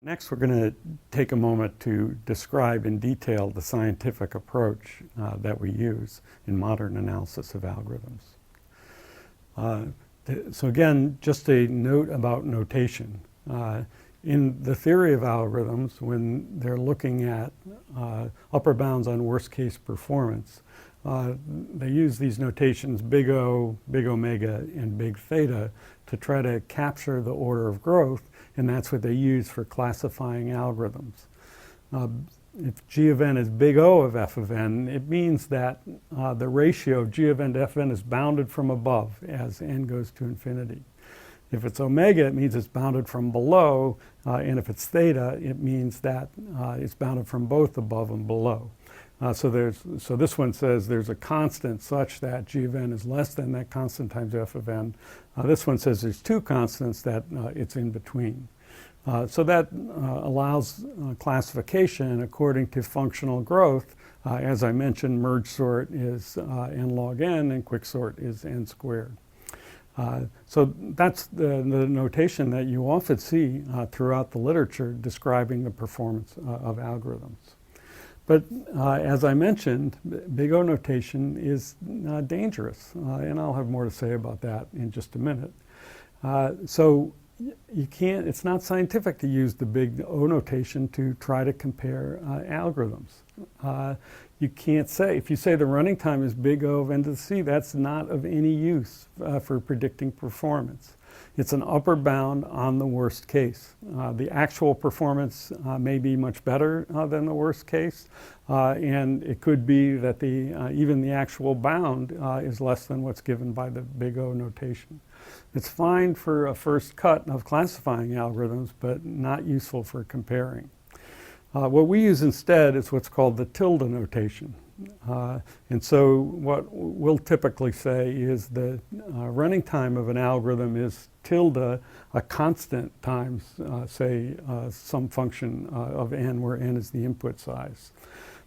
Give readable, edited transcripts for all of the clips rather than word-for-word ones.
Next, we're going to take a moment to describe in detail the scientific approach that we use in modern analysis of algorithms. So again, just a note about notation. In the theory of algorithms, when they're looking at upper bounds on worst case performance, they use these notations big O, big omega, and big theta to try to capture the order of growth, and that's what they use for classifying algorithms. If g of n is big O of f of n, it means that the ratio of g of n to f of n is bounded from above as n goes to infinity. If it's omega, it means it's bounded from below, and if it's theta, it means that it's bounded from both above and below. So this one says there's a constant such that g of n is less than that constant times f of n. This one says there's two constants that it's in between. So that allows classification according to functional growth. As I mentioned, merge sort is n log n, and quicksort is n squared. So that's the notation that you often see throughout the literature describing the performance of algorithms. But as I mentioned, big O notation is dangerous, and I'll have more to say about that in just a minute. So you can't, it's not scientific to use the big O notation to try to compare algorithms. You can't say, if you say the running time is big O of n to the c, that's not of any use for predicting performance. It's an upper bound on the worst case. The actual performance may be much better than the worst case, and it could be that even the actual bound is less than what's given by the big O notation. It's fine for a first cut of classifying algorithms, but not useful for comparing. What we use instead is what's called the tilde notation. And so what we'll typically say is the running time of an algorithm is tilde a constant times, say, some function of n, where n is the input size.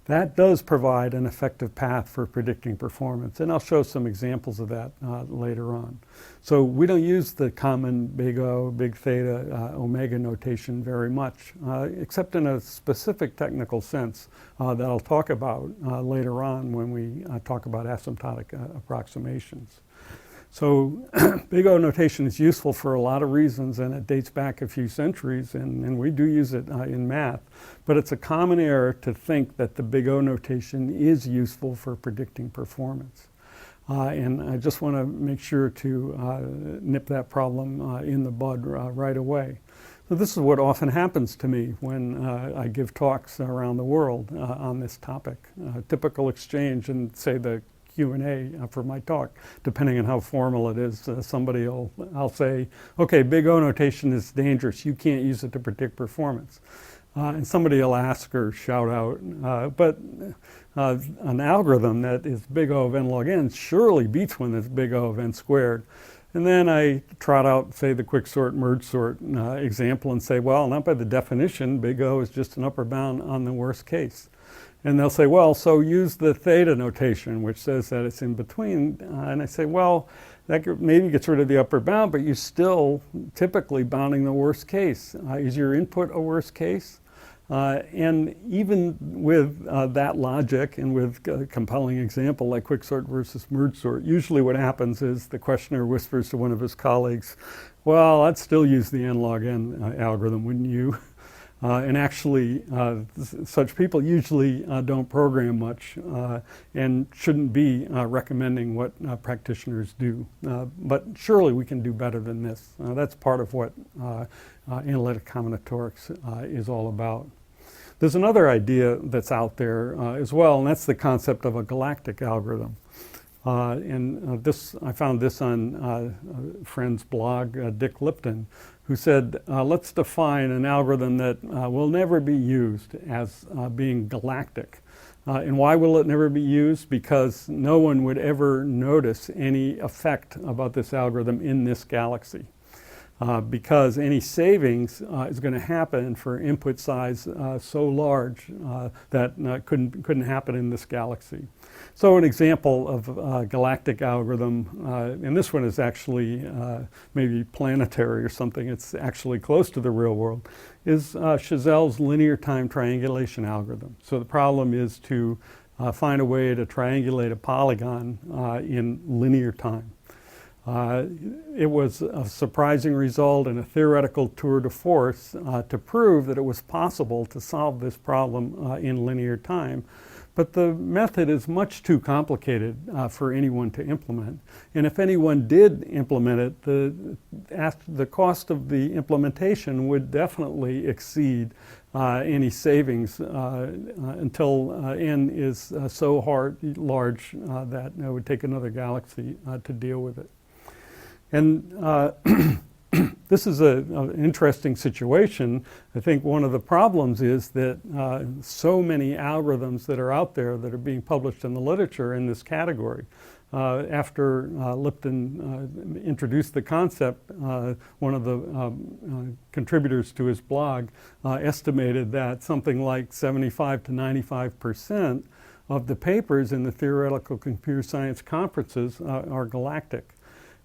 That does provide an effective path for predicting performance, and I'll show some examples of that later on. So we don't use the common big O, big theta, omega notation very much, except in a specific technical sense that I'll talk about later on when we talk about asymptotic approximations. So big O notation is useful for a lot of reasons, and it dates back a few centuries, and we do use it in math. But it's a common error to think that the big O notation is useful for predicting performance. And I just want to make sure to nip that problem in the bud right away. So this is what often happens to me when I give talks around the world on this topic. Typical exchange and say the Q&A for my talk, depending on how formal it is. I'll say, okay, big O notation is dangerous. You can't use it to predict performance. And somebody will ask or shout out, but an algorithm that is big O of n log n surely beats one that's big O of n squared. And then I trot out, say, the quicksort, merge sort example and say, well, not by the definition, big O is just an upper bound on the worst case. And they'll say, well, so use the theta notation, which says that it's in between. And I say, well, that maybe gets rid of the upper bound, but you're still typically bounding the worst case. Is your input a worst case? And even with that logic and with a compelling example like quicksort versus merge sort, usually what happens is the questioner whispers to one of his colleagues, well, I'd still use the n log n algorithm, wouldn't you? And actually, such people usually don't program much and shouldn't be recommending what practitioners do. But surely we can do better than this. That's part of what analytic combinatorics is all about. There's another idea that's out there as well, and that's the concept of a galactic algorithm. I found this on a friend's blog, Dick Lipton, who said, let's define an algorithm that will never be used as being galactic. And why will it never be used? Because no one would ever notice any effect about this algorithm in this galaxy. because any savings is going to happen for input size so large that couldn't happen in this galaxy. So an example of a galactic algorithm, and this one is actually maybe planetary or something, it's actually close to the real world, is Chazelle's linear time triangulation algorithm. So the problem is to find a way to triangulate a polygon in linear time. It was a surprising result and a theoretical tour de force to prove that it was possible to solve this problem in linear time. But the method is much too complicated for anyone to implement. And if anyone did implement it, the cost of the implementation would definitely exceed any savings until n is so large that it would take another galaxy to deal with it. And this is an interesting situation. I think one of the problems is that so many algorithms that are out there that are being published in the literature in this category. After Lipton introduced the concept, one of the contributors to his blog estimated that something like 75 to 95% of the papers in the theoretical computer science conferences are galactic.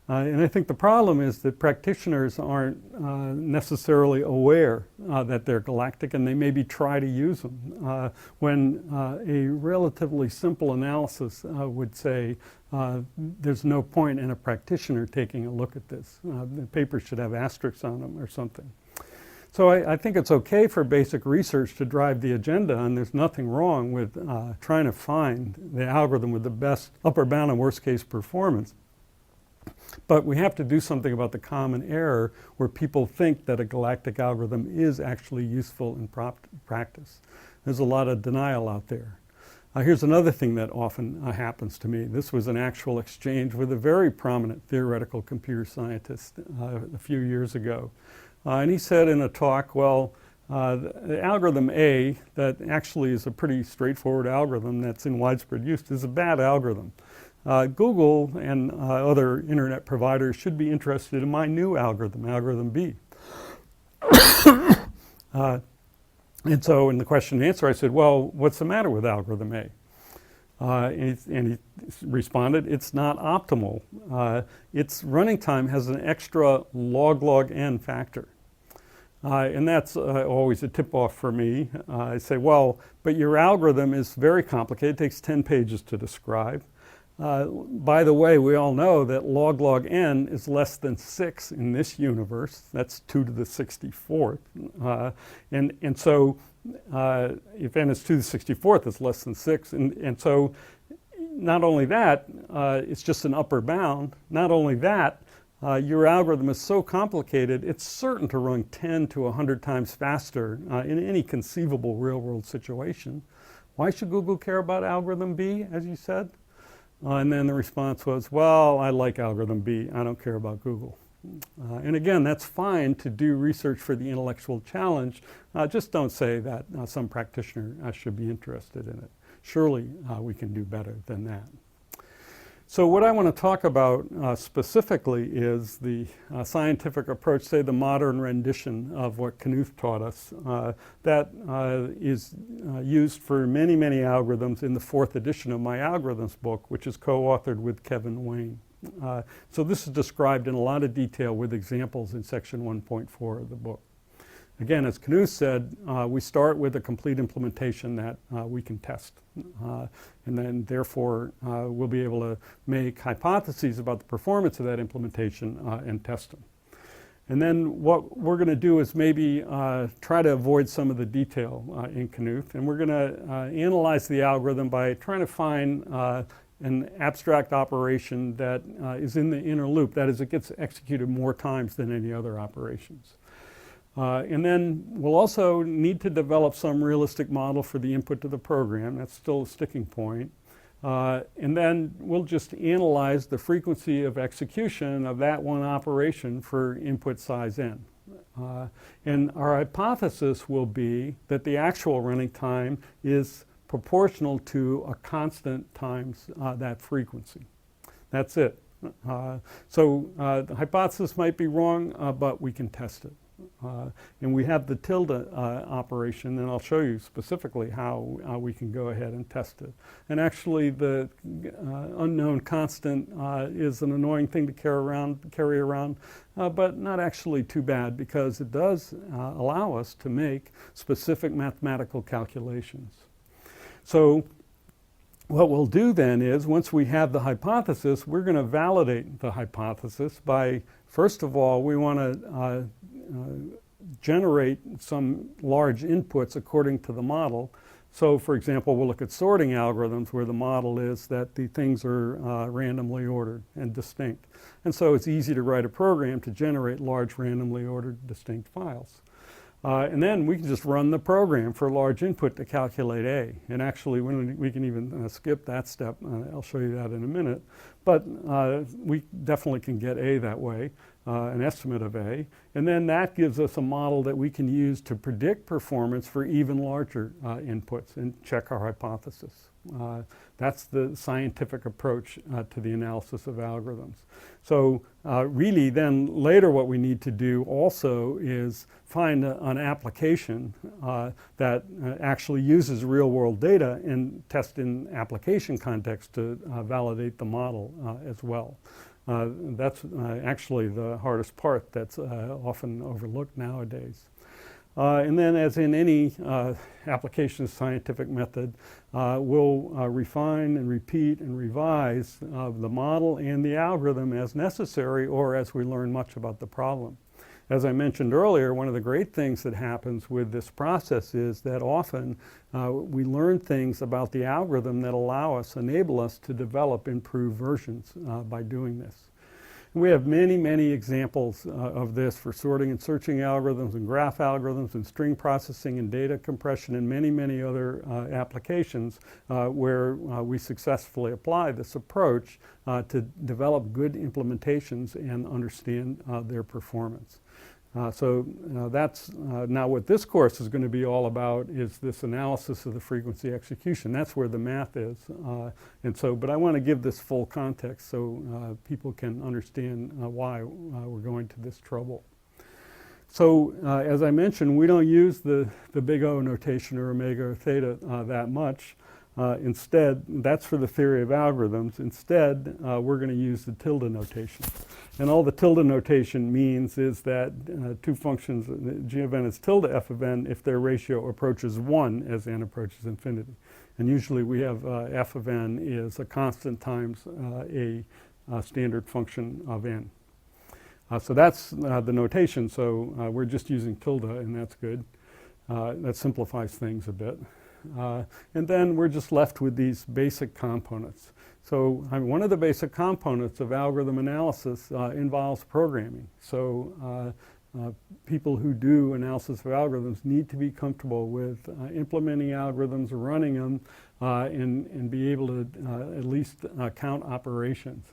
And I think the problem is that practitioners aren't necessarily aware that they're galactic, and they maybe try to use them when a relatively simple analysis would say there's no point in a practitioner taking a look at this. The papers should have asterisks on them or something. So I think it's okay for basic research to drive the agenda, and there's nothing wrong with trying to find the algorithm with the best upper bound and worst case performance. But we have to do something about the common error where people think that a galactic algorithm is actually useful in practice. There's a lot of denial out there. Here's another thing that often happens to me. This was an actual exchange with a very prominent theoretical computer scientist a few years ago. And he said in a talk, well, the algorithm A, that actually is a pretty straightforward algorithm that's in widespread use, is a bad algorithm. Google and other internet providers should be interested in my new algorithm, algorithm B. And so in the question and answer, I said, well, what's the matter with algorithm A? And he responded, it's not optimal. Its running time has an extra log n factor. And that's always a tip-off for me. I say, well, but your algorithm is very complicated. It takes 10 pages to describe. By the way, we all know that log n is less than 6 in this universe. That's 2 to the 64th. And so if n is 2 to the 64th, it's less than 6. And so not only that, it's just an upper bound. Not only that, your algorithm is so complicated, it's certain to run 10 to 100 times faster in any conceivable real-world situation. Why should Google care about algorithm B, as you said? And then the response was, well, I like algorithm B. I don't care about Google. And again, that's fine to do research for the intellectual challenge. Just don't say that some practitioner should be interested in it. Surely we can do better than that. So what I want to talk about specifically is the scientific approach, say the modern rendition of what Knuth taught us, that is used for many, many algorithms in the 4th edition of my algorithms book, which is co-authored with Kevin Wayne. So this is described in a lot of detail with examples in section 1.4 of the book. Again, as Knuth said, we start with a complete implementation that we can test. And then, therefore, we'll be able to make hypotheses about the performance of that implementation and test them. And then what we're going to do is maybe try to avoid some of the detail in Knuth. And we're going to analyze the algorithm by trying to find an abstract operation that is in the inner loop. That is, it gets executed more times than any other operations. And then we'll also need to develop some realistic model for the input to the program. That's still a sticking point. And then we'll just analyze the frequency of execution of that one operation for input size n. And our hypothesis will be that the actual running time is proportional to a constant times that frequency. That's it. The hypothesis might be wrong, but we can test it. And we have the tilde operation, and I'll show you specifically how we can go ahead and test it. And actually, the unknown constant is an annoying thing to carry around, but not actually too bad, because it does allow us to make specific mathematical calculations. So what we'll do then is, once we have the hypothesis, we're going to validate the hypothesis by, first of all, we want to generate some large inputs according to the model. So, for example, we'll look at sorting algorithms where the model is that the things are randomly ordered and distinct. And so it's easy to write a program to generate large randomly ordered distinct files. And then we can just run the program for large input to calculate A. And actually, we can even skip that step. I'll show you that in a minute. But we definitely can get A that way, an estimate of A. And then that gives us a model that we can use to predict performance for even larger inputs and check our hypothesis. That's the scientific approach to the analysis of algorithms. So really then later what we need to do also is find an application that actually uses real world data and test in application context to validate the model as well. That's actually the hardest part that's often overlooked nowadays. And then, as in any application of scientific method, we'll refine and repeat and revise the model and the algorithm as necessary or as we learn much about the problem. As I mentioned earlier, one of the great things that happens with this process is that often we learn things about the algorithm that enable us to develop improved versions by doing this. We have many, many examples of this for sorting and searching algorithms and graph algorithms and string processing and data compression and many, many other applications where we successfully apply this approach to develop good implementations and understand their performance. That's now what this course is going to be all about is this analysis of the frequency execution. That's where the math is. But I want to give this full context so people can understand why we're going to this trouble. So as I mentioned, we don't use the big O notation or omega or theta that much. Instead, that's for the theory of algorithms. Instead, we're going to use the tilde notation. And all the tilde notation means is that two functions, g of n is tilde f of n if their ratio approaches 1 as n approaches infinity. And usually we have f of n is a constant times a standard function of n. So that's the notation. So we're just using tilde, and that's good. That simplifies things a bit. And then we're just left with these basic components. So one of the basic components of algorithm analysis involves programming. So people who do analysis of algorithms need to be comfortable with implementing algorithms, running them, and be able to at least count operations.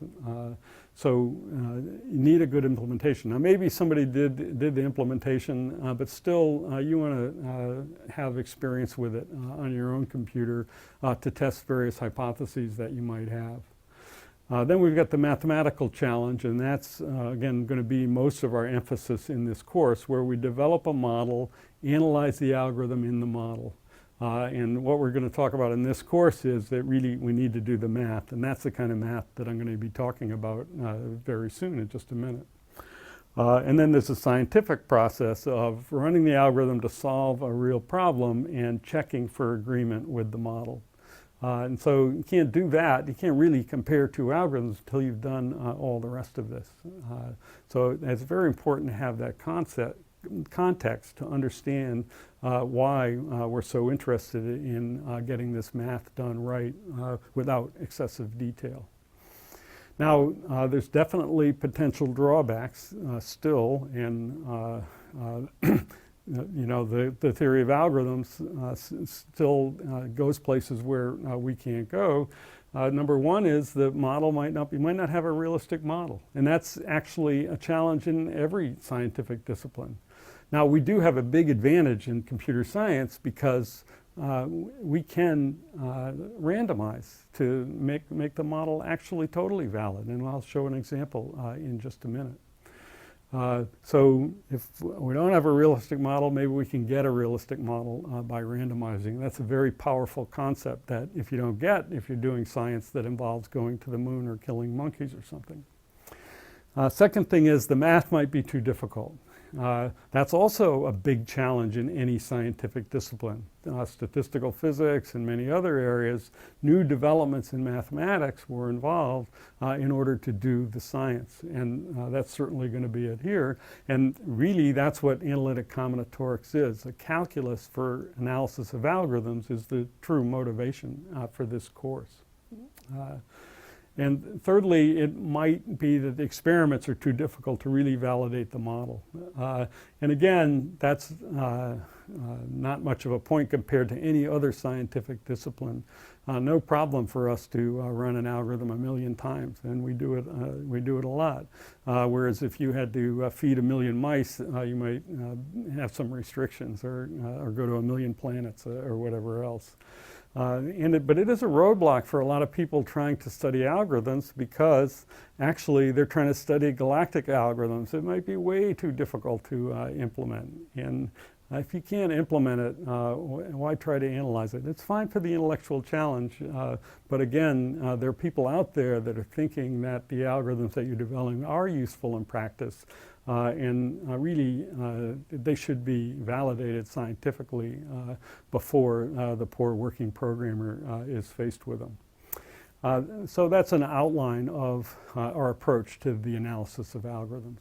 You need a good implementation. Now maybe somebody did the implementation, but still you want to have experience with it on your own computer to test various hypotheses that you might have. Then we've got the mathematical challenge, and that's again going to be most of our emphasis in this course, where we develop a model, analyze the algorithm in the model. And what we're going to talk about in this course is that really we need to do the math, and that's the kind of math that I'm going to be talking about very soon in just a minute. And then there's a scientific process of running the algorithm to solve a real problem and checking for agreement with the model. And so you can't do that. You can't really compare two algorithms until you've done all the rest of this. So it's very important to have that context to understand why we're so interested in getting this math done right without excessive detail. Now, there's definitely potential drawbacks still in the theory of algorithms still goes places where we can't go. Number one is the model might not have a realistic model, and that's actually a challenge in every scientific discipline. Now we do have a big advantage in computer science because we can randomize to make the model actually totally valid. And I'll show an example in just a minute. So if we don't have a realistic model, maybe we can get a realistic model by randomizing. That's a very powerful concept that if you don't get, if you're doing science that involves going to the moon or killing monkeys or something. Second thing is the math might be too difficult. That's also a big challenge in any scientific discipline. Statistical physics and many other areas, new developments in mathematics were involved in order to do the science. And that's certainly going to be it here. And really that's what analytic combinatorics is. The calculus for analysis of algorithms is the true motivation for this course. And thirdly, it might be that the experiments are too difficult to really validate the model. And again, that's not much of a point compared to any other scientific discipline. No problem for us to run an algorithm 1,000,000 times, and we do it a lot. Whereas if you had to feed 1,000,000 mice, you might have some restrictions, or go to 1,000,000 planets or whatever else. But it is a roadblock for a lot of people trying to study algorithms, because actually they're trying to study galactic algorithms. It might be way too difficult to implement. And if you can't implement it, why try to analyze it? It's fine for the intellectual challenge, but again, there are people out there that are thinking that the algorithms that you're developing are useful in practice. Really, they should be validated scientifically before the poor working programmer is faced with them. So that's an outline of our approach to the analysis of algorithms.